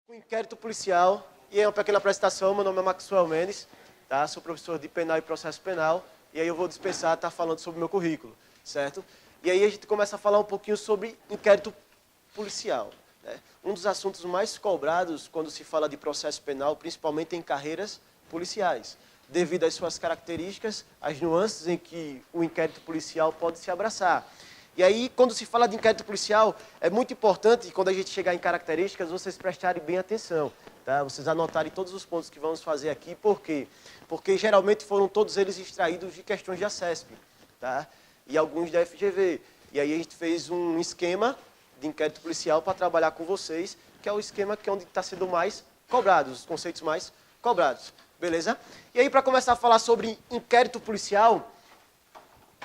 Com inquérito policial, e é uma pequena apresentação. Meu nome é Maxwell Mendes, tá? Sou professor de penal e processo penal, e aí eu vou dispensar estar falando sobre o meu currículo, certo? E aí a gente começa a falar um pouquinho sobre inquérito policial, né? Um dos assuntos mais cobrados quando se fala de processo penal, principalmente em carreiras policiais, devido às suas características, às nuances em que o inquérito policial pode se abraçar. E aí, quando se fala de inquérito policial, é muito importante, quando a gente chegar em características, vocês prestarem bem atenção, tá? Vocês anotarem todos os pontos que vamos fazer aqui. Por quê? Porque geralmente foram todos eles extraídos de questões de ACESP, tá? E alguns da FGV. E aí a gente fez um esquema de inquérito policial para trabalhar com vocês, que é o esquema que é onde está sendo mais cobrado, os conceitos mais cobrados. Beleza? E aí, para começar a falar sobre inquérito policial,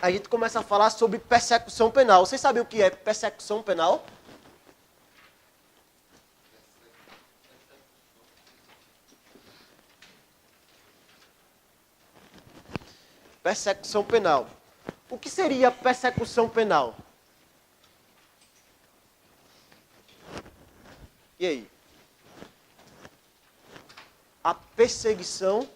a gente começa a falar sobre persecução penal. Vocês sabem o que é persecução penal? Persecução penal. O que seria persecução penal? E aí? A perseguição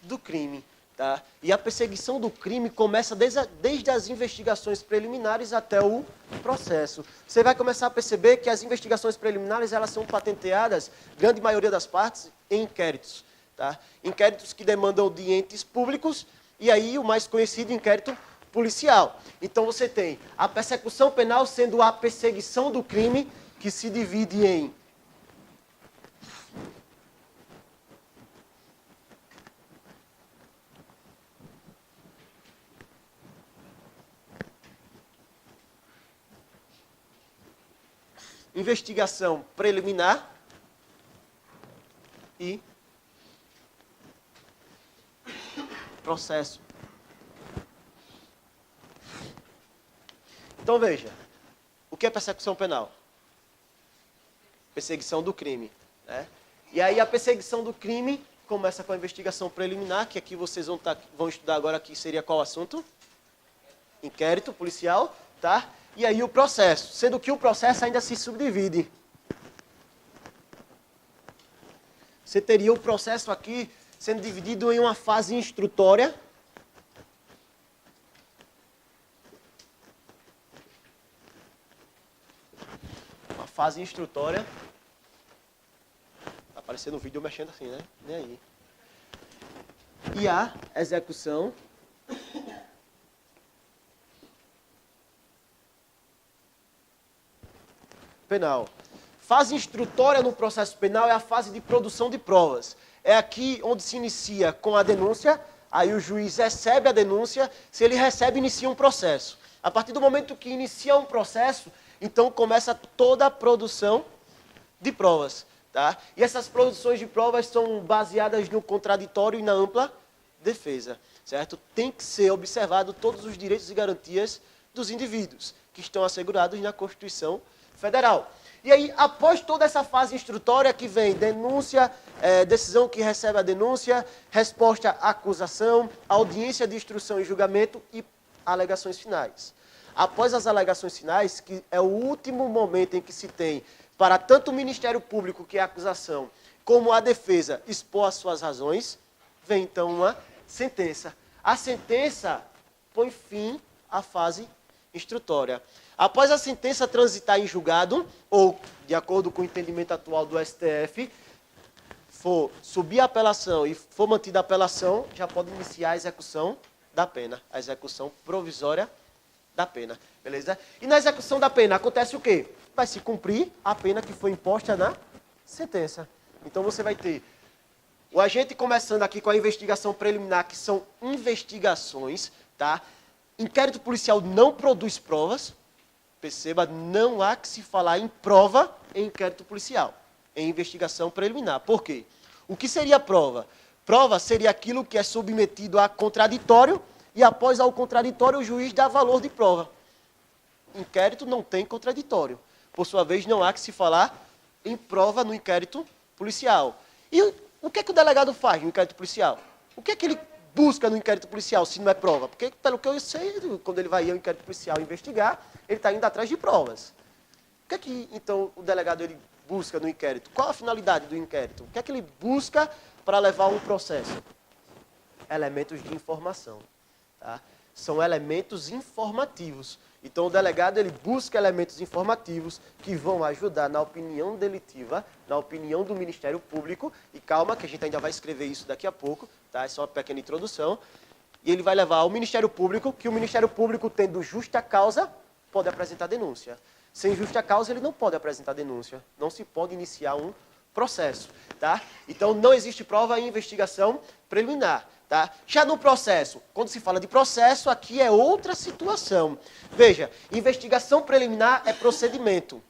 do crime. Tá? E a perseguição do crime começa desde as investigações preliminares até o processo. Você vai começar a perceber que as investigações preliminares elas são patenteadas, grande maioria das partes, em inquéritos. Tá? Inquéritos que demandam de entes públicos, e aí o mais conhecido, inquérito policial. Então você tem a persecução penal sendo a perseguição do crime, que se divide em investigação preliminar e processo. Então veja, o que é persecução penal? Perseguição do crime, né? E aí a perseguição do crime começa com a investigação preliminar, que aqui vocês vão estudar agora, que seria qual assunto? Inquérito policial, tá? E aí o processo, sendo que o processo ainda se subdivide. Você teria o processo aqui sendo dividido em uma fase instrutória. Uma fase instrutória. Tá aparecendo no vídeo eu mexendo assim, né? Nem aí. E a execução penal. Fase instrutória no processo penal é a fase de produção de provas. É aqui onde se inicia com a denúncia, aí o juiz recebe a denúncia, se ele recebe, inicia um processo. A partir do momento que inicia um processo, então começa toda a produção de provas. Tá? E essas produções de provas são baseadas no contraditório e na ampla defesa. Certo? Tem que ser observado todos os direitos e garantias dos indivíduos, que estão assegurados na Constituição Federal. E aí, após toda essa fase instrutória que vem denúncia, decisão que recebe a denúncia, resposta à acusação, audiência de instrução e julgamento e alegações finais. Após as alegações finais, que é o último momento em que se tem para tanto o Ministério Público, que é a acusação, como a defesa expor as suas razões, vem então uma sentença. A sentença põe fim à fase instrutória. Após a sentença transitar em julgado, ou, de acordo com o entendimento atual do STF, for subir a apelação e for mantida a apelação, já pode iniciar a execução da pena, a execução provisória da pena. Beleza? E na execução da pena acontece o quê? Vai se cumprir a pena que foi imposta na sentença. Então você vai ter o agente começando aqui com a investigação preliminar, que são investigações, tá? Inquérito policial não produz provas. Perceba, não há que se falar em prova em inquérito policial, em investigação preliminar. Por quê? O que seria prova? Prova seria aquilo que é submetido a contraditório e após ao contraditório o juiz dá valor de prova. Inquérito não tem contraditório. Por sua vez, não há que se falar em prova no inquérito policial. E o que é que o delegado faz no inquérito policial? O que é que ele busca no inquérito policial se não é prova? Porque, pelo que eu sei, quando ele vai ao inquérito policial investigar, ele está indo atrás de provas. O que é que, então, o delegado ele busca no inquérito? Qual a finalidade do inquérito? O que é que ele busca para levar um processo? Elementos de informação. Tá? São elementos informativos. Então, o delegado ele busca elementos informativos que vão ajudar na opinião delitiva, na opinião do Ministério Público. E calma, que a gente ainda vai escrever isso daqui a pouco, tá? É só uma pequena introdução. E ele vai levar ao Ministério Público, que o Ministério Público, tendo justa causa, pode apresentar denúncia. Sem justa causa, ele não pode apresentar denúncia. Não se pode iniciar um processo. Tá? Então, não existe prova em investigação preliminar. Tá? Já no processo, quando se fala de processo, aqui é outra situação. Veja, investigação preliminar é procedimento.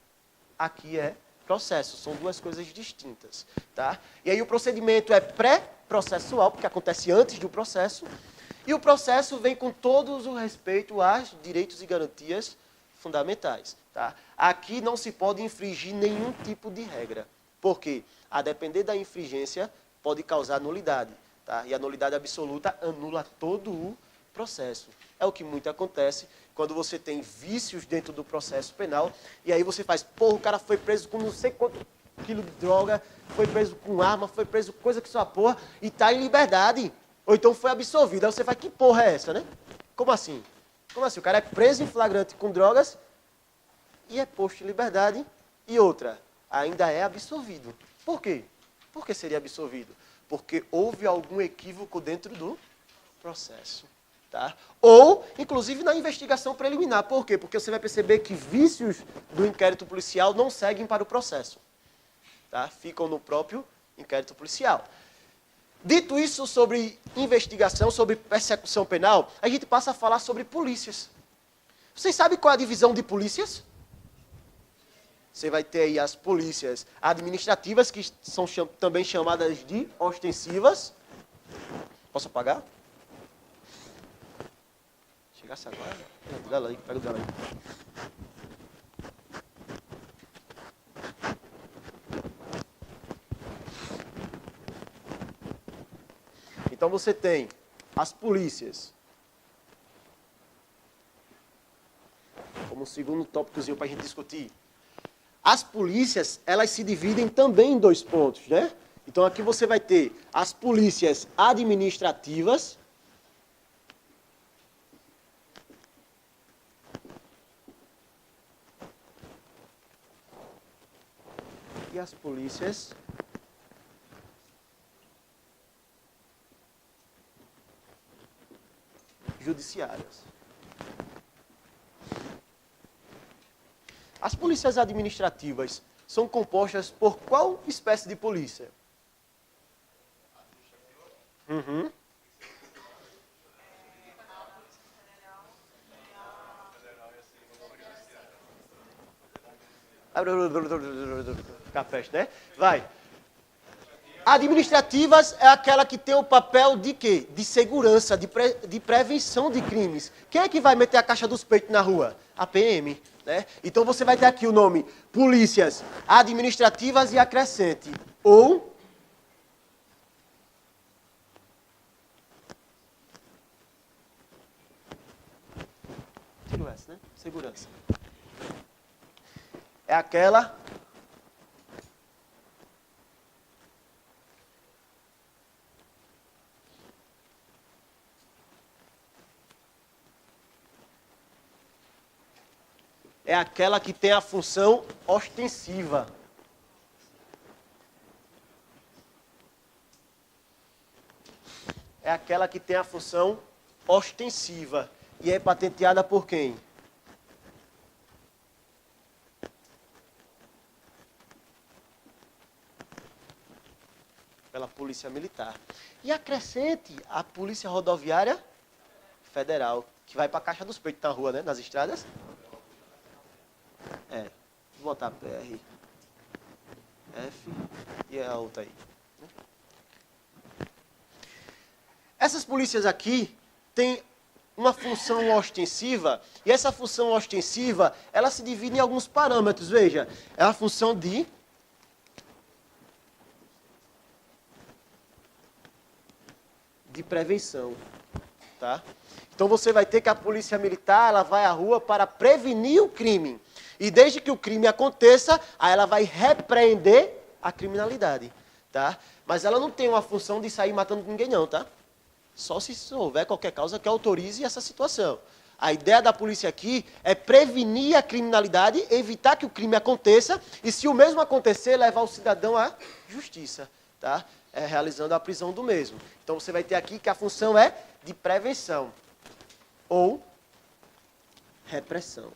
Aqui é processo, são duas coisas distintas. Tá? E aí o procedimento é pré-processual, porque acontece antes do processo, e o processo vem com todo o respeito aos direitos e garantias fundamentais. Tá? Aqui não se pode infringir nenhum tipo de regra. Por quê? A depender da infringência, pode causar nulidade. Tá? E a nulidade absoluta anula todo o processo. É o que muito acontece quando você tem vícios dentro do processo penal, e aí você faz, porra, o cara foi preso com não sei quanto quilo de droga, foi preso com arma, foi preso com coisa que sua porra, e está em liberdade. Ou então foi absolvido. Aí você faz, que porra é essa, né? Como assim? Como assim? O cara é preso em flagrante com drogas e é posto em liberdade, e outra, ainda é absolvido. Por quê? Por que seria absolvido? Porque houve algum equívoco dentro do processo. Tá? Ou, inclusive, na investigação preliminar. Por quê? Porque você vai perceber que vícios do inquérito policial não seguem para o processo. Tá? Ficam no próprio inquérito policial. Dito isso sobre investigação, sobre persecução penal, a gente passa a falar sobre polícias. Vocês sabem qual é a divisão de polícias? Você vai ter aí as polícias administrativas, que são também chamadas de ostensivas. Posso apagar? Chegasse agora? Pega o dela aí, pega o dela aí. Então você tem as polícias, como segundo tópicozinho para a gente discutir. As polícias, elas se dividem também em dois pontos, né? Então aqui você vai ter as polícias administrativas e as polícias judiciárias. As polícias administrativas são compostas por qual espécie de polícia? Uhum. Capeste, né? Vai. Administrativas é aquela que tem o papel de quê? De segurança, de prevenção de crimes. Quem é que vai meter a caixa dos peitos na rua? A PM. Né? Então você vai ter aqui o nome polícias administrativas e acrescente. Ou segurança, né? Segurança. É aquela que tem a função ostensiva. É aquela que tem a função ostensiva. E é patenteada por quem? Pela Polícia Militar. E acrescente a Polícia Rodoviária Federal, que vai para a caixa dos peitos na rua, né? Nas estradas. Vou botar PR, F e a outra aí. Essas polícias aqui têm uma função ostensiva, e essa função ostensiva, ela se divide em alguns parâmetros. Veja, é a função de prevenção. Tá? Então você vai ter que a polícia militar ela vai à rua para prevenir o crime. E desde que o crime aconteça, aí ela vai repreender a criminalidade, tá? Mas ela não tem uma função de sair matando ninguém não, tá? Só se houver qualquer causa que autorize essa situação. A ideia da polícia aqui é prevenir a criminalidade, evitar que o crime aconteça e, se o mesmo acontecer, levar o cidadão à justiça, tá? Realizando a prisão do mesmo. Então você vai ter aqui que a função é de prevenção ou repressão.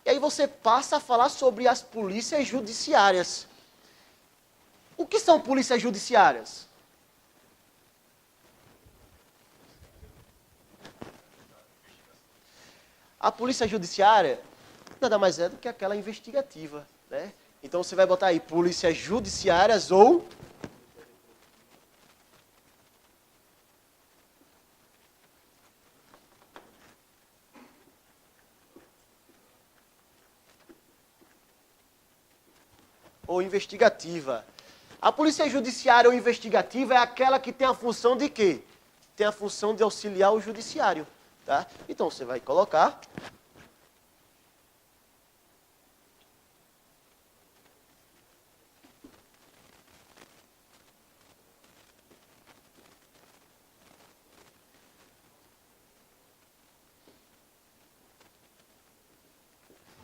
E aí você passa a falar sobre as polícias judiciárias. O que são polícias judiciárias? A polícia judiciária nada mais é do que aquela investigativa, né? Então você vai botar aí polícias judiciárias ou investigativa. A polícia judiciária ou investigativa é aquela que tem a função de quê? Tem a função de auxiliar o judiciário, tá? Então você vai colocar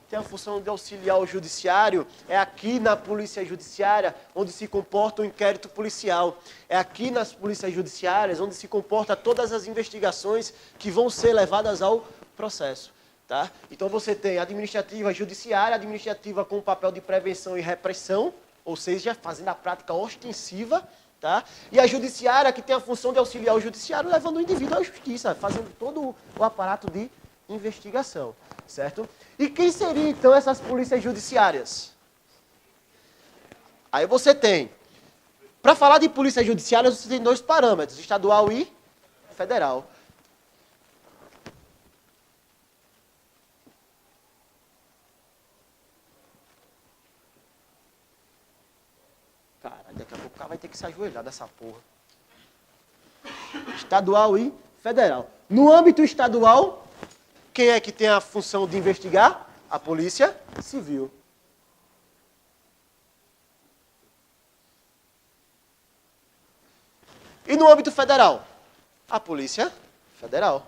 tem a função de auxiliar o judiciário, é aqui na polícia judiciária onde se comporta o inquérito policial. É aqui nas polícias judiciárias onde se comporta todas as investigações que vão ser levadas ao processo. Tá? Então você tem a administrativa judiciária, administrativa com o papel de prevenção e repressão, ou seja, fazendo a prática ostensiva, tá? E a judiciária que tem a função de auxiliar o judiciário, levando o indivíduo à justiça, fazendo todo o aparato de investigação, certo? E quem seriam, então, essas polícias judiciárias? Aí você tem, para falar de polícias judiciárias, você tem dois parâmetros, estadual e federal. Cara, daqui a pouco o cara vai ter que se ajoelhar dessa porra. Estadual e federal. No âmbito estadual, quem é que tem a função de investigar? A Polícia Civil. E no âmbito federal? A Polícia Federal.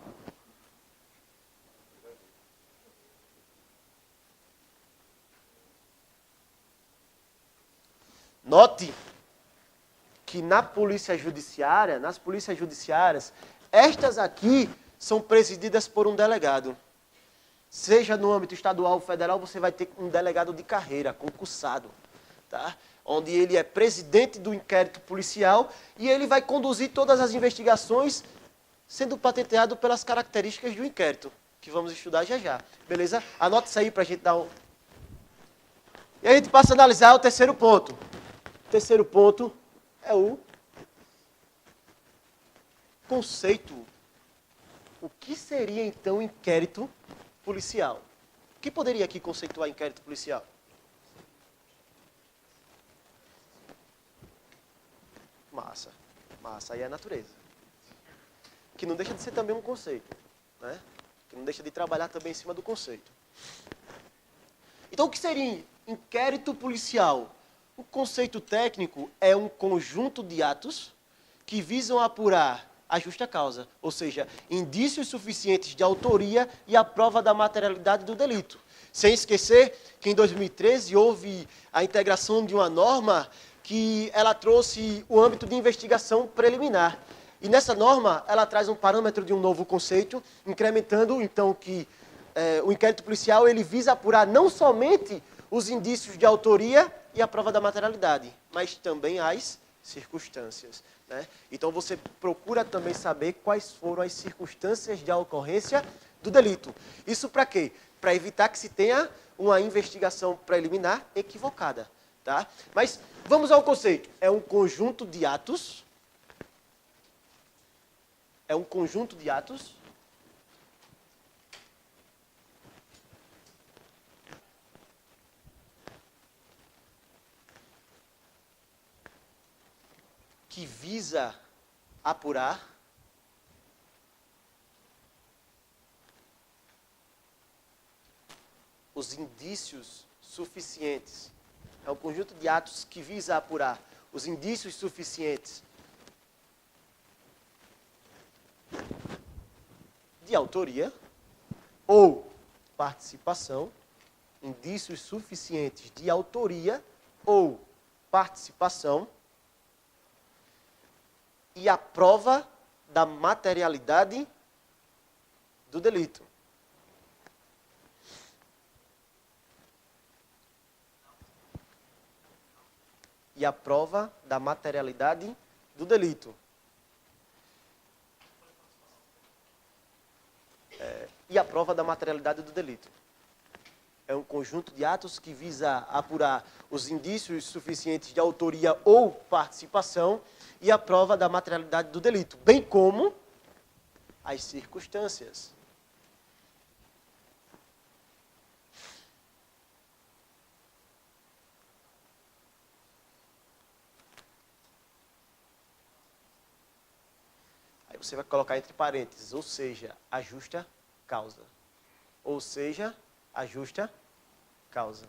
Note que na polícia judiciária, nas polícias judiciárias, estas aqui são presididas por um delegado. Seja no âmbito estadual ou federal, você vai ter um delegado de carreira, concursado, tá? Onde ele é presidente do inquérito policial e ele vai conduzir todas as investigações, sendo patenteado pelas características do inquérito, que vamos estudar já já. Beleza? Anota isso aí para a gente dar um... E a gente passa a analisar o terceiro ponto. O terceiro ponto é o conceito. O que seria, então, inquérito policial? O que poderia aqui conceituar inquérito policial? Massa. Massa, aí é a natureza. Que não deixa de ser também um conceito, né? Que não deixa de trabalhar também em cima do conceito. Então, o que seria inquérito policial? O conceito técnico é um conjunto de atos que visam apurar a justa causa, ou seja, indícios suficientes de autoria e a prova da materialidade do delito. Sem esquecer que em 2013 houve a integração de uma norma que ela trouxe o âmbito de investigação preliminar. E nessa norma, ela traz um parâmetro de um novo conceito, incrementando, então, que o inquérito policial ele visa apurar não somente os indícios de autoria e a prova da materialidade, mas também as circunstâncias, né? Então você procura também saber quais foram as circunstâncias de ocorrência do delito. Isso para quê? Para evitar que se tenha uma investigação preliminar equivocada, tá? Mas vamos ao conceito. É um conjunto de atos. É um conjunto de atos que visa apurar os indícios suficientes. É um conjunto de atos que visa apurar os indícios suficientes de autoria ou participação, indícios suficientes de autoria ou participação e a prova da materialidade do delito. E a prova da materialidade do delito. E a prova da materialidade do delito. É um conjunto de atos que visa apurar os indícios suficientes de autoria ou participação e a prova da materialidade do delito, bem como as circunstâncias. Aí você vai colocar entre parênteses, ou seja, a justa causa. Ou seja, a justa causa.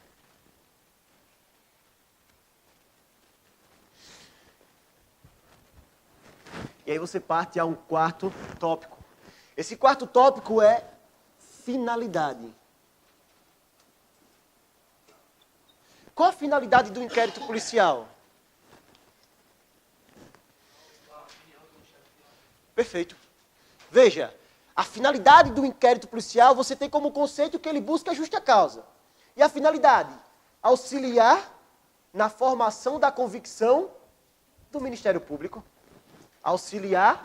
E aí você parte a um quarto tópico. Esse quarto tópico é finalidade. Qual a finalidade do inquérito policial? Perfeito. Veja, a finalidade do inquérito policial, você tem como conceito que ele busca a justa causa. E a finalidade? Auxiliar na formação da convicção do Ministério Público. Auxiliar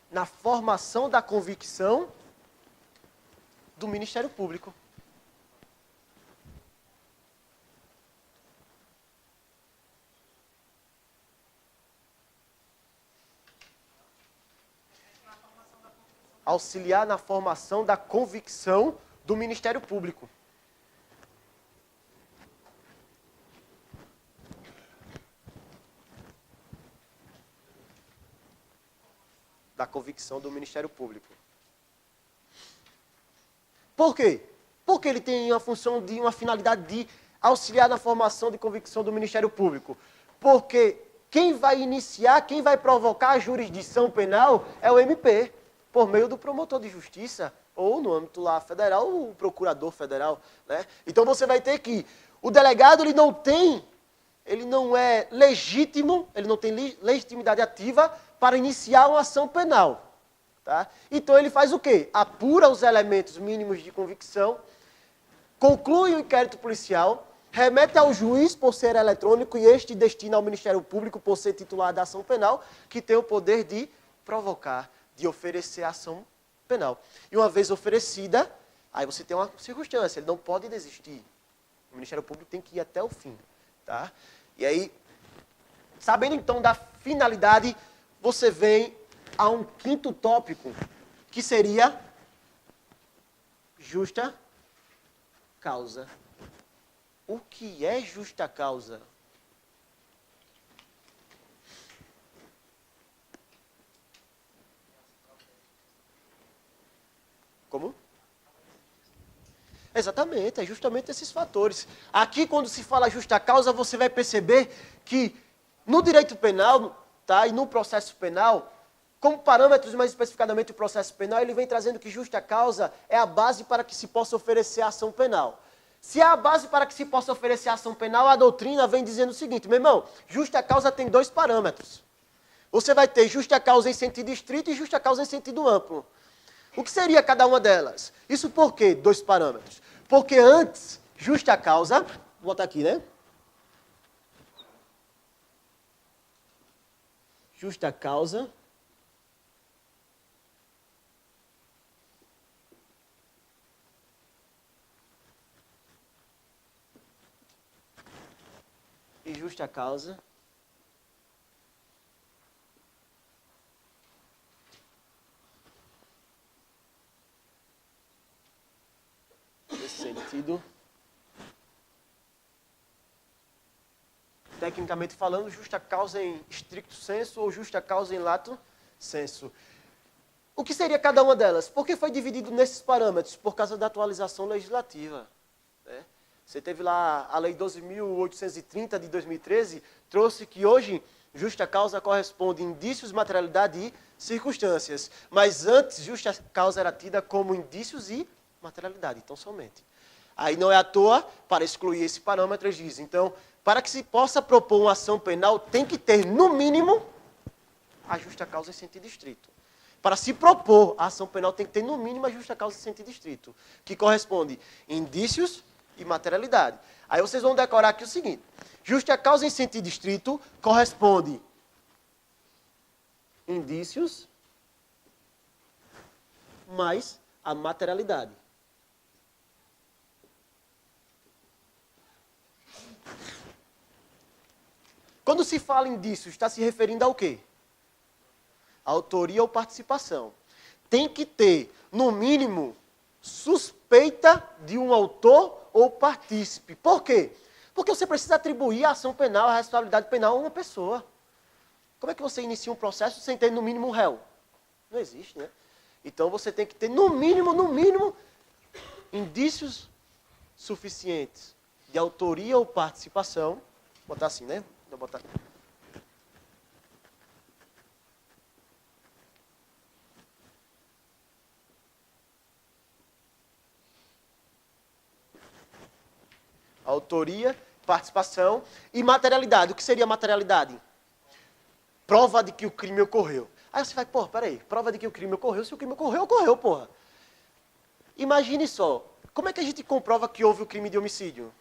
na formação da convicção do Ministério Público. Auxiliar na formação da convicção do Ministério Público. Da convicção do Ministério Público. Por quê? Porque ele tem uma função de uma finalidade de auxiliar na formação de convicção do Ministério Público. Porque quem vai iniciar, quem vai provocar a jurisdição penal é o MP, por meio do promotor de justiça, ou no âmbito lá federal, o procurador federal, né? Então você vai ter que o delegado ele não é legítimo, ele não tem legitimidade ativa para iniciar uma ação penal. Tá? Então ele faz o quê? Apura os elementos mínimos de convicção, conclui o inquérito policial, remete ao juiz por ser eletrônico e este destina ao Ministério Público por ser titular da ação penal, que tem o poder de provocar, de oferecer a ação penal. E uma vez oferecida, aí você tem uma circunstância, ele não pode desistir. O Ministério Público tem que ir até o fim. Tá? E aí, sabendo então da finalidade, você vem a um quinto tópico, que seria justa causa. O que é justa causa? Como? Exatamente, é justamente esses fatores. Aqui, quando se fala justa causa, você vai perceber que no direito penal, tá, e no processo penal, como parâmetros, mais especificamente o processo penal, ele vem trazendo que justa causa é a base para que se possa oferecer a ação penal. Se é a base para que se possa oferecer a ação penal, a doutrina vem dizendo o seguinte, meu irmão, justa causa tem dois parâmetros. Você vai ter justa causa em sentido estrito e justa causa em sentido amplo. O que seria cada uma delas? Isso por quê? Dois parâmetros. Porque antes, justa causa, vou botar aqui, né? Justa causa e justa causa nesse sentido tecnicamente falando, justa causa em stricto sensu ou justa causa em lato sensu. O que seria cada uma delas? Por que foi dividido nesses parâmetros? Por causa da atualização legislativa. Né? Você teve lá a Lei 12.830 de 2013, trouxe que hoje justa causa corresponde a indícios, materialidade e circunstâncias. Mas antes, justa causa era tida como indícios e materialidade, então somente. Aí não é à toa, para excluir esse parâmetro, eles dizem. Então, para que se possa propor uma ação penal, tem que ter, no mínimo, a justa causa em sentido estrito. Para se propor a ação penal, tem que ter, no mínimo, a justa causa em sentido estrito, que corresponde indícios e materialidade. Aí vocês vão decorar aqui o seguinte. Justa causa em sentido estrito corresponde indícios mais a materialidade. Quando se fala em indícios, está se referindo ao quê? Autoria ou participação. Tem que ter, no mínimo, suspeita de um autor ou partícipe. Por quê? Porque você precisa atribuir a ação penal, a responsabilidade penal a uma pessoa. Como é que você inicia um processo sem ter, no mínimo, um réu? Não existe, né? Então, você tem que ter, no mínimo, indícios suficientes de autoria ou participação. Vou botar assim, né? Vou botar... Autoria, participação e materialidade. O que seria materialidade? Prova de que o crime ocorreu. Aí você vai, porra, peraí, prova de que o crime ocorreu. Se o crime ocorreu, ocorreu, porra. Imagine só, como é que a gente comprova que houve o crime de homicídio?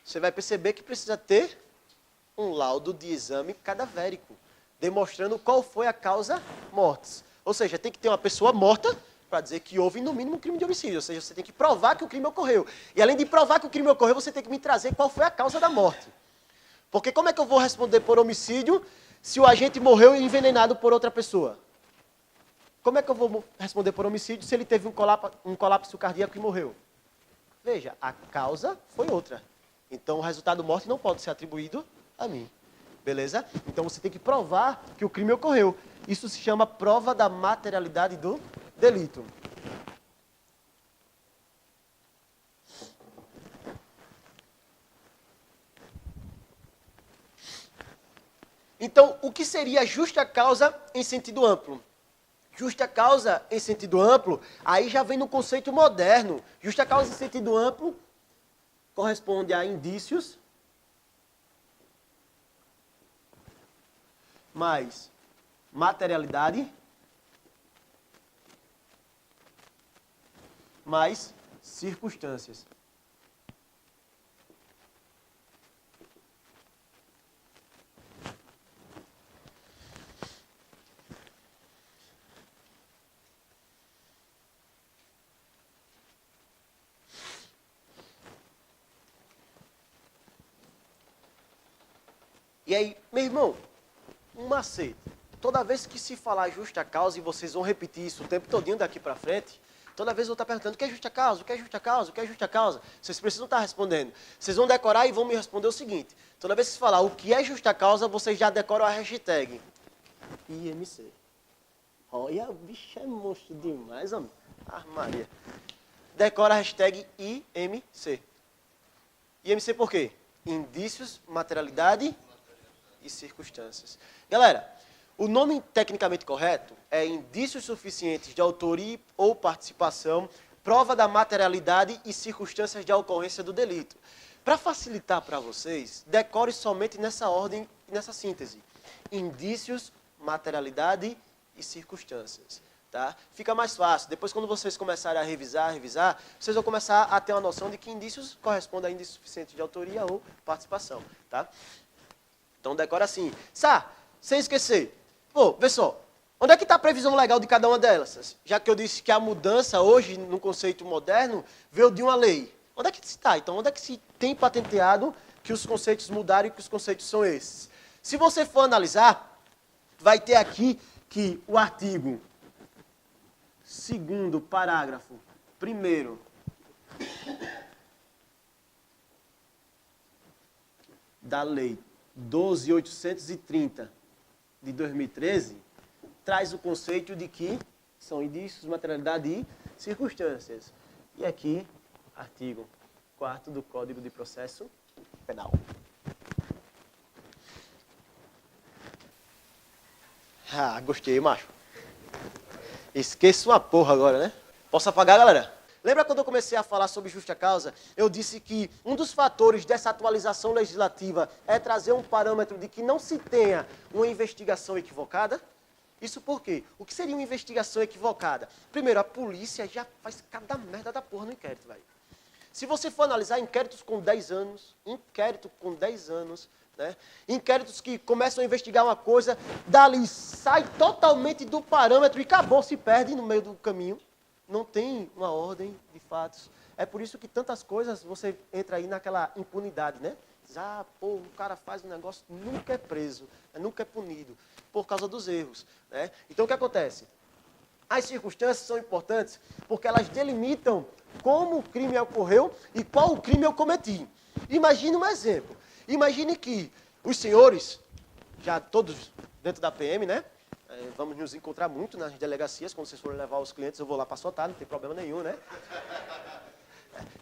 Você vai perceber que precisa ter um laudo de exame cadavérico, demonstrando qual foi a causa mortis. Ou seja, tem que ter uma pessoa morta para dizer que houve, no mínimo, um crime de homicídio. Ou seja, você tem que provar que o crime ocorreu. E além de provar que o crime ocorreu, você tem que me trazer qual foi a causa da morte. Porque como é que eu vou responder por homicídio se o agente morreu envenenado por outra pessoa? Como é que eu vou responder por homicídio se ele teve um colapso cardíaco e morreu? Veja, a causa foi outra. Então, o resultado morte não pode ser atribuído a mim. Beleza? Então, você tem que provar que o crime ocorreu. Isso se chama prova da materialidade do delito. Então, o que seria justa causa em sentido amplo? Justa causa em sentido amplo, aí já vem no conceito moderno. Justa causa em sentido amplo corresponde a indícios mais materialidade mais circunstâncias. E aí, meu irmão, um macete. Toda vez que se falar justa causa, e vocês vão repetir isso o tempo todinho daqui para frente, toda vez eu vou estar perguntando o que é justa causa, o que é justa causa, o que é justa causa. Vocês precisam estar respondendo. Vocês vão decorar e vão me responder o seguinte. Toda vez que se falar o que é justa causa, vocês já decoram a hashtag IMC. Olha, o bicho é monstro demais, homem. Ah, Maria. Decora a hashtag IMC. IMC por quê? Indícios, materialidade e circunstâncias. Galera, o nome tecnicamente correto é indícios suficientes de autoria ou participação, prova da materialidade e circunstâncias de ocorrência do delito. Para facilitar para vocês, decore somente nessa ordem e nessa síntese. Indícios, materialidade e circunstâncias. Tá? Fica mais fácil. Depois, quando vocês começarem a revisar, vocês vão começar a ter uma noção de que indícios correspondem a indícios suficientes de autoria ou participação. Tá? Então, decora assim. Sem esquecer. Pô, vê só. Onde é que está a previsão legal de cada uma delas? Já que eu disse que a mudança hoje, no conceito moderno, veio de uma lei. Onde é que está? Então, onde é que se tem patenteado que os conceitos mudaram e que os conceitos são esses? Se você for analisar, vai ter aqui que o artigo 2º, parágrafo 1º, da Lei 12.830 de 2013 traz o conceito de que são indícios, materialidade e circunstâncias. E aqui, artigo 4º do Código de Processo Penal. Ah, gostei, macho. Esqueço uma porra agora, né? Posso apagar, galera? Lembra quando eu comecei a falar sobre justa causa? Eu disse que um dos fatores dessa atualização legislativa é trazer um parâmetro de que não se tenha uma investigação equivocada? Isso por quê? O que seria uma investigação equivocada? Primeiro, a polícia já faz cada merda da porra no inquérito, velho. Se você for analisar inquéritos com 10 anos, né? Inquéritos que começam a investigar uma coisa, dali sai totalmente do parâmetro e acabou, se perde no meio do caminho. Não tem uma ordem de fatos. É por isso que tantas coisas você entra aí naquela impunidade, né? Diz, o cara faz um negócio, nunca é preso, nunca é punido, por causa dos erros, né? Então, o que acontece? As circunstâncias são importantes porque elas delimitam como o crime ocorreu e qual o crime eu cometi. Imagine um exemplo. Imagine que os senhores, já todos dentro da PM, né? Vamos nos encontrar muito nas delegacias, quando vocês forem levar os clientes, eu vou lá para soltar, não tem problema nenhum, né?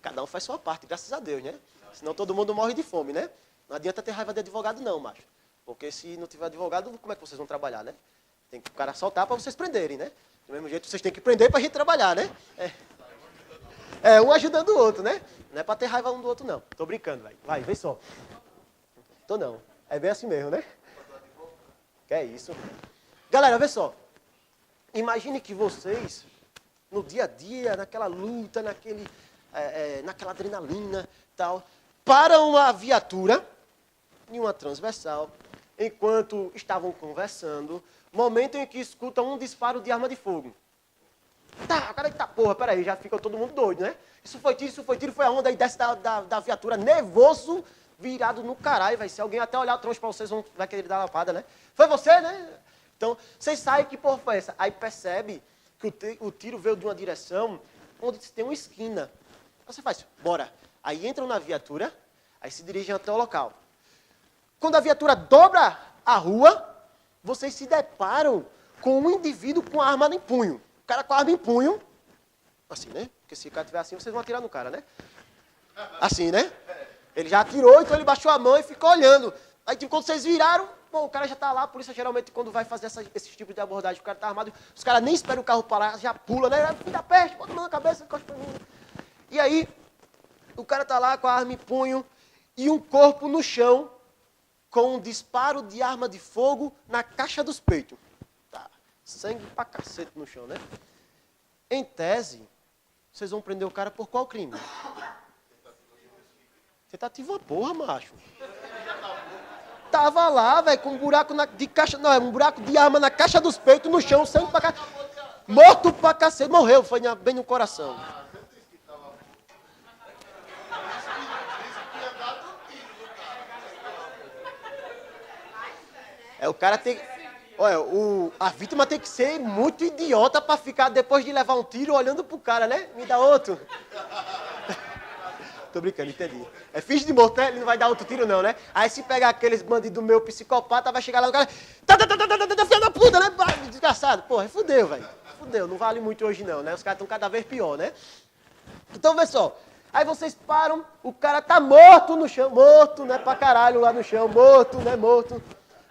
Cada um faz sua parte, graças a Deus, né? Senão todo mundo morre de fome, né? Não adianta ter raiva de advogado não, macho. Porque se não tiver advogado, como é que vocês vão trabalhar, né? Tem que o cara soltar para vocês prenderem, né? Do mesmo jeito, vocês têm que prender para a gente trabalhar, né? Um ajudando o outro, né? Não é para ter raiva um do outro, não. Tô brincando, velho. Vai, vem só. Tô não. É bem assim mesmo, né? Que é isso. Galera, vê só. Imagine que vocês, no dia a dia, naquela luta, naquela adrenalina tal, param a viatura em uma transversal, enquanto estavam conversando, momento em que escutam um disparo de arma de fogo. Tá, cara, eita porra, peraí, já fica todo mundo doido, né? Isso foi tiro, foi a onda, aí desce da viatura, nervoso, virado no caralho, vai ser alguém até olhar o troncho pra vocês, vai querer dar uma lapada, né? Foi você, né? Então, vocês sabem que porra foi essa. Aí percebe que o tiro veio de uma direção onde tem uma esquina. Aí você faz, bora. Aí entram na viatura, aí se dirigem até o local. Quando a viatura dobra a rua, vocês se deparam com um indivíduo com a arma em punho. O cara com a arma em punho, assim, né? Porque se o cara estiver assim, vocês vão atirar no cara, né? Assim, né? Ele já atirou, então ele baixou a mão e ficou olhando. Aí, tipo, quando vocês viraram, o cara já está lá. A polícia, geralmente, quando vai fazer esse tipo de abordagem, o cara está armado, os caras nem esperam o carro parar, já pula, né? Filho da peste, bota a mão na cabeça, encosta pra mim. E aí, o cara está lá com a arma em punho e um corpo no chão com um disparo de arma de fogo na caixa dos peitos. Tá. Sangue pra cacete no chão, né? Em tese, vocês vão prender o cara por qual crime? Tentativa porra, macho. Tava lá, velho, com um buraco de caixa, não, um buraco de arma na caixa dos peitos, no chão, sangue pra cacete. Morto pra cacete, morreu, foi bem no coração. O cara tem... Olha, a vítima tem que ser muito idiota pra ficar, depois de levar um tiro, olhando pro cara, né? Me dá outro. Tô brincando, entendi. É finge de morto, né? Ele não vai dar outro tiro, não, né? Aí se pegar aqueles bandidos meu psicopata, vai chegar lá no cara... Filha da puta, né? Desgraçado. Porra, fudeu, velho. Fudeu, não vale muito hoje, não, né? Os caras estão cada vez pior, né? Então, vê só. Aí vocês param, o cara tá morto no chão. Morto, né? Pra caralho lá no chão. Morto, né? Morto.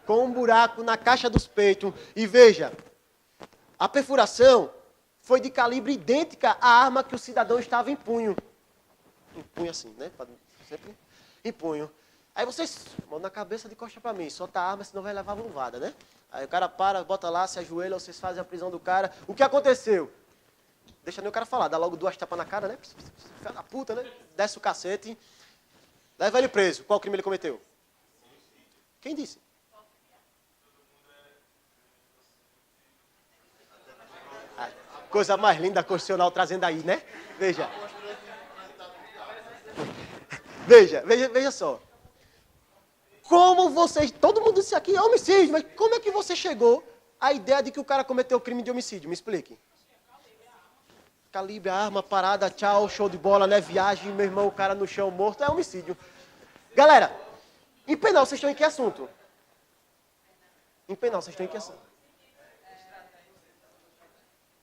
Com um buraco na caixa dos peitos. E veja, a perfuração foi de calibre idêntica à arma que o cidadão estava em punho. Em punho assim, né? Sempre em punho. Aí vocês, mão na cabeça de costa pra mim, solta a arma, senão vai levar luvada, né? Aí o cara para, bota lá, se ajoelha, vocês fazem a prisão do cara. O que aconteceu? Deixa nem o cara falar, dá logo 2 tapas na cara, né? Filha da puta, né? Desce o cacete. Leva ele preso. Qual crime ele cometeu? Quem disse? Coisa mais linda constitucional trazendo aí, né? Veja. Veja só. Como vocês... Todo mundo disse aqui é homicídio, mas como é que você chegou à ideia de que o cara cometeu crime de homicídio? Me explique. Calibre, arma, parada, tchau, show de bola, né? Viagem, meu irmão, o cara no chão morto, é homicídio. Galera, Em penal, vocês estão em que assunto? Em penal, vocês estão em que assunto?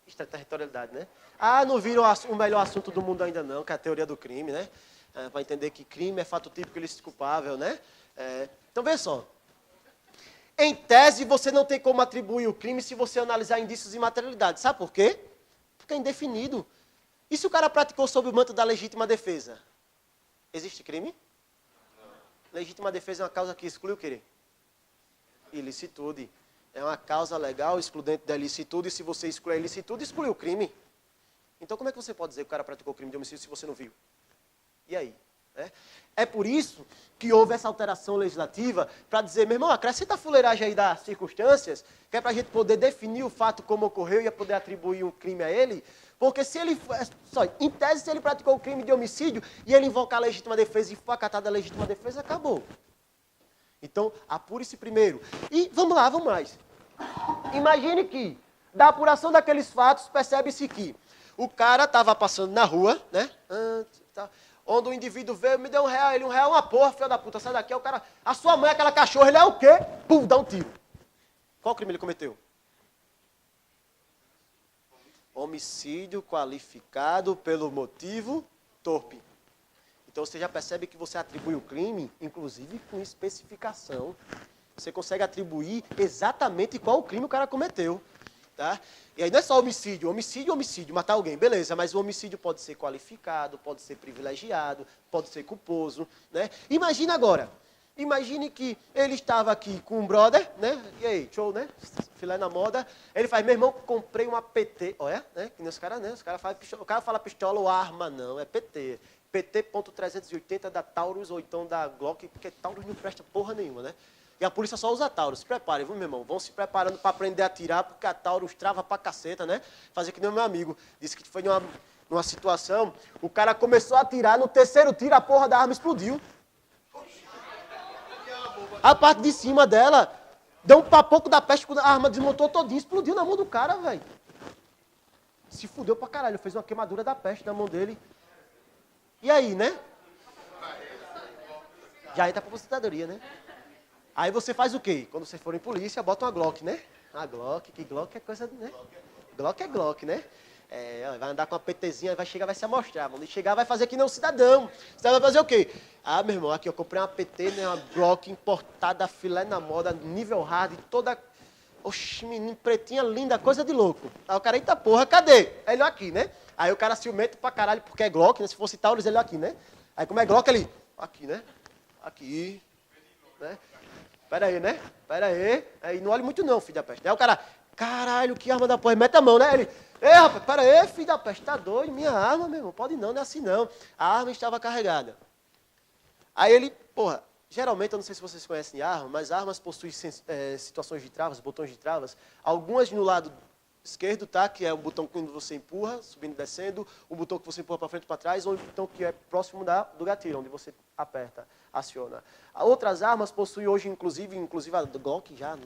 Extraterritorialidade, né? Ah, não viram o melhor assunto do mundo ainda não, que é a teoria do crime, né? Para entender que crime é fato típico ilícito culpável, né? Então, veja só. Em tese, você não tem como atribuir o crime se você analisar indícios de materialidade. Sabe por quê? Porque é indefinido. E se o cara praticou sob o manto da legítima defesa? Existe crime? Não. Legítima defesa é uma causa que exclui o quê? Ilicitude. É uma causa legal excludente da ilicitude, e se você exclui a ilicitude, exclui o crime. Então, como é que você pode dizer que o cara praticou crime de homicídio se você não viu? E aí? É por isso que houve essa alteração legislativa para dizer, meu irmão, acrescenta a fuleiragem aí das circunstâncias, que é para a gente poder definir o fato como ocorreu e poder atribuir um crime a ele, porque se ele, em tese, se ele praticou o crime de homicídio e ele invocar a legítima defesa e for acatado a legítima defesa, acabou. Então, apure-se primeiro. E vamos lá, vamos mais. Imagine que, da apuração daqueles fatos, percebe-se que o cara estava passando na rua, né? Onde o indivíduo veio, me deu R$1, ele R$1, uma porra, filho da puta, sai daqui, o cara, a sua mãe, aquela cachorra, ele é o quê? Pum, dá um tiro. Qual crime ele cometeu? Homicídio qualificado pelo motivo torpe. Então você já percebe que você atribui o crime, inclusive com especificação. Você consegue atribuir exatamente qual crime o cara cometeu. Tá? E aí não é só homicídio, matar alguém, beleza, mas o homicídio pode ser qualificado, pode ser privilegiado, pode ser culposo, né? Imagina agora, imagine que ele estava aqui com um brother, né? E aí, show, né? Filé na moda. Ele faz, meu irmão, comprei uma PT, olha, né? Que nem os caras, né? O cara fala pistola ou arma, não, é PT. PT.380 da Taurus ou então da Glock, porque Taurus não presta porra nenhuma, né? E a polícia só usa Taurus. Se preparem, viu, meu irmão? Vão se preparando para aprender a atirar, porque a Taurus trava pra caceta, né? Fazer que nem o meu amigo. Disse que foi numa situação, o cara começou a atirar, no terceiro tiro a porra da arma explodiu. A parte de cima dela deu um papoco da peste, quando a arma desmontou todinha, explodiu na mão do cara, velho. Se fudeu pra caralho, fez uma queimadura da peste na mão dele. E aí, né? Já entra pra aposentadoria, né? Aí você faz o quê? Quando você for em polícia, bota uma Glock, né? A Glock, que Glock é coisa, né? Glock é Glock, né? Vai andar com uma PTzinha, vai chegar, vai se amostrar. Quando chegar, vai fazer que nem um cidadão. Você vai fazer o quê? Ah, meu irmão, aqui eu comprei uma PT, né? Uma Glock importada, filé na moda, nível hard, toda... Oxi, menino, pretinha, linda, coisa de louco. Aí o cara, eita porra, cadê? Ele aqui, né? Aí o cara ciumento pra caralho, porque é Glock, né? Se fosse Taurus, ele aqui, né? Aí como é Glock, ele... Aqui, né? Aqui, né? Pera aí, né? Pera aí. Aí não olhe muito não, filho da peste. Aí o cara, caralho, que arma da porra. Mete a mão, né? Ele, ei, rapaz, pera aí, filho da peste, tá doido? Minha arma, meu irmão, pode não é assim não. A arma estava carregada. Aí ele, porra, geralmente, eu não sei se vocês conhecem arma, mas armas possuem situações de travas, botões de travas. Algumas no lado esquerdo, tá? Que é o botão quando você empurra, subindo e descendo, o botão que você empurra para frente e para trás, ou o botão que é próximo do gatilho, onde você aperta, aciona. Outras armas possuem hoje, inclusive a Glock já,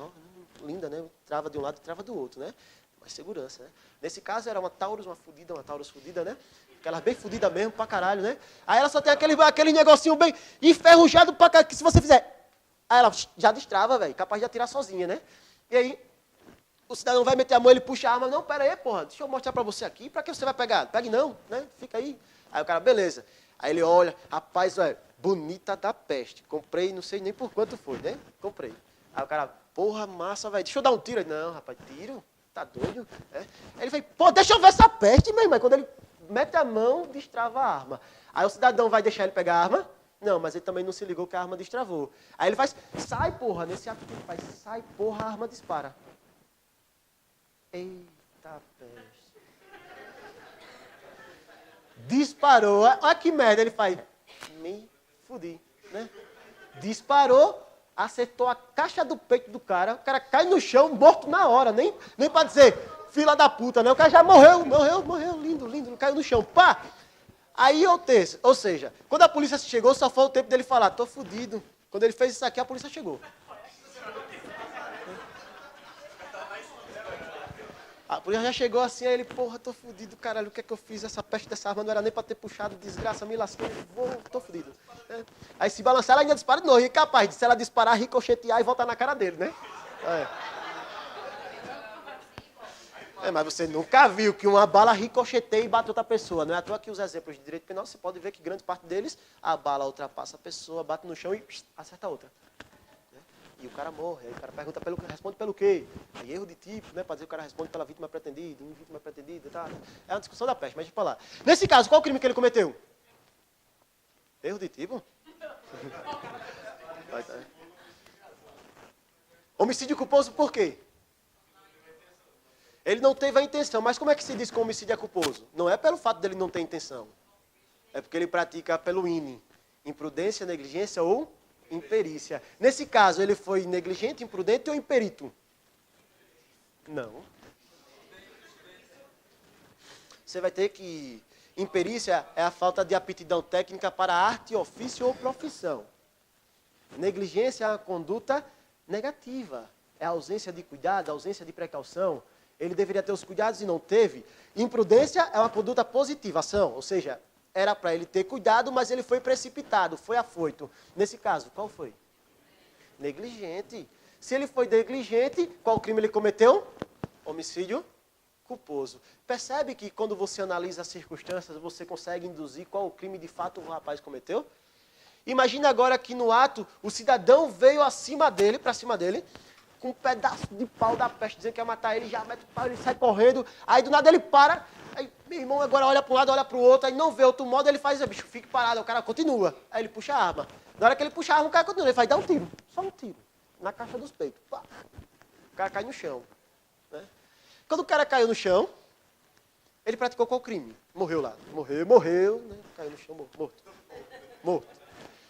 linda, né? Trava de um lado e trava do outro, né? Mais segurança, né? Nesse caso era uma Taurus fudida, né? Aquela bem fudida mesmo, pra caralho, né? Aí ela só tem aquele negocinho bem enferrujado pra caralho, que se você fizer... Aí ela já destrava, velho, capaz de atirar sozinha, né? E aí... O cidadão vai meter a mão, ele puxa a arma. Não, pera aí, porra, deixa eu mostrar pra você aqui. Pra que você vai pegar? Pegue não, né? Fica aí. Aí o cara, beleza. Aí ele olha, rapaz, olha, bonita da peste. Comprei, não sei nem por quanto foi, né? Comprei. Aí o cara, porra, massa, velho. Deixa eu dar um tiro. Ele, não, rapaz, tiro? Tá doido? Aí ele vai, pô, deixa eu ver essa peste, meu irmão. Quando ele mete a mão, destrava a arma. Aí o cidadão vai deixar ele pegar a arma? Não, mas ele também não se ligou que a arma destravou. Aí ele faz, sai, porra, nesse ato que ele faz, sai, porra, a arma dispara. Eita peste. Disparou. Olha que merda. Ele faz. Me fudi, né? Disparou, acertou a caixa do peito do cara. O cara cai no chão, morto na hora. Nem para dizer, fila da puta, né? O cara já morreu, lindo, caiu no chão. Pá! Aí, ou seja, quando a polícia chegou, só foi o tempo dele falar, tô fudido. Quando ele fez isso aqui, a polícia chegou. A polícia já chegou assim, aí ele, porra, tô fudido, caralho, o que é que eu fiz? Essa peste dessa arma não era nem pra ter puxado, desgraça, me lasquei, tô fudido. Aí se balançar, ela ainda dispara de novo. E capaz de, se ela disparar, ricochetear e voltar na cara dele, né? Mas você nunca viu que uma bala ricocheteia e bate outra pessoa. Não é à toa que os exemplos de direito penal, você pode ver que grande parte deles, a bala ultrapassa a pessoa, bate no chão e acerta a outra. E o cara morre. Aí o cara pergunta responde pelo quê? Aí erro de tipo, né? Para dizer que o cara responde pela vítima pretendida, vítima pretendida, tá? É uma discussão da peste, mas deixa eu falar. Nesse caso, qual o crime que ele cometeu? Erro de tipo? Homicídio culposo por quê? Ele não teve a intenção. Mas como é que se diz que o homicídio é culposo? Não é pelo fato dele não ter intenção. É porque ele pratica pelo INE. Imprudência, negligência ou imperícia. Nesse caso, ele foi negligente, imprudente ou imperito? Não. Você vai ter que... Imperícia é a falta de aptidão técnica para arte, ofício ou profissão. Negligência é uma conduta negativa. É a ausência de cuidado, a ausência de precaução. Ele deveria ter os cuidados e não teve. Imprudência é uma conduta positiva, ação. Ou seja, era para ele ter cuidado, mas ele foi precipitado, foi afoito. Nesse caso, qual foi? Negligente. Se ele foi negligente, qual crime ele cometeu? Homicídio culposo. Percebe que quando você analisa as circunstâncias, você consegue induzir qual o crime de fato o rapaz cometeu? Imagina agora que no ato, o cidadão veio acima dele, para cima dele, com um pedaço de pau da peste, dizendo que ia matar ele, já mete o pau, ele sai correndo, aí do nada ele para, aí meu irmão agora olha para um lado, olha para o outro, aí não vê outro modo, ele faz, bicho, fique parado, o cara continua. Aí ele puxa a arma. Na hora que ele puxa a arma, o cara continua, ele faz, dá um tiro, só um tiro, na caixa dos peitos. Pá. O cara cai no chão. Né? Quando o cara caiu no chão, ele praticou qual crime? Morreu lá. Morreu, né? Caiu no chão, morto.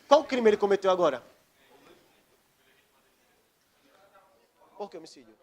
Qual crime ele cometeu agora? Por que homicídio?